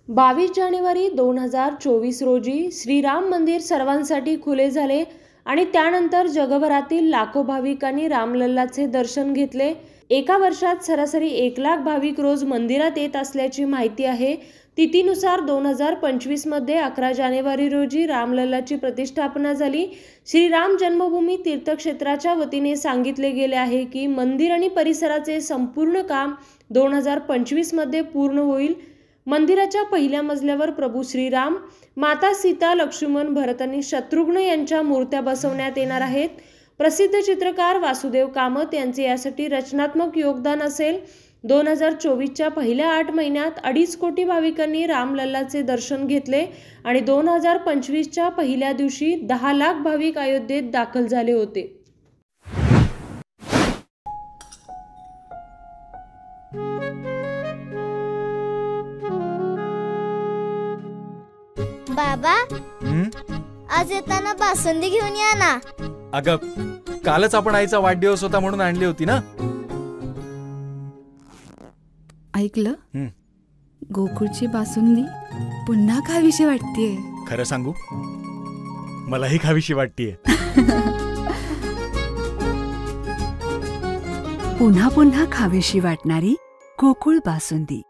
22 जानेवारी 2024 रोजी श्रीराम मंदिर सर्वांसाठी खुले झाले आणि त्यानंतर जगभरातील लाखो भाविकांनी रामलल्लाचे दर्शन घेतले। एका वर्षात सरासरी 1 लाख भाविक रोज मंदिरात येत असल्याची माहिती आहे। तिथीनुसार 2025 मध्ये 11 जानेवारी रोजी रामलल्लाची प्रतिष्ठापना झाली। श्रीराम जन्मभूमी तीर्थक्षेत्राच्या वतीने सांगितले गेले आहे की मंदिर आणि परिसराचे संपूर्ण काम 2025 मध्ये पूर्ण होईल। मंदिराच्या पहिल्या मजल्यावर प्रभू श्रीराम, माता सीता, लक्ष्मण, भरत आणि शत्रुघ्न यांच्या मूर्त्या बसवण्यात येणार आहेत। प्रसिद्ध चित्रकार वासुदेव कामत यांचे यासाठी रचनात्मक योगदान असेल। 2024च्या पहिल्या 8 महिन्यात 2.5 कोटी भाविकांनी रामलल्लाचे दर्शन घेतले आणि 2025च्या पहिल्या दिवशी 10 लाख भाविक अयोध्येत दाखल झाले होते। बाबा, आज येताना बासुंदी घेऊन या ना। अगं, कालच आपण आईचा वाढदिवस होता म्हणून आणली होती ना। ऐकलं, गोकुळची बासुंदी पुन्हा खावीशी वाटतेय। खरं सांगू, मलाही खावीशी वाटतेय। पुन्हा पुन्हा खावीशी वाटणारी गोकुळ बासुंदी।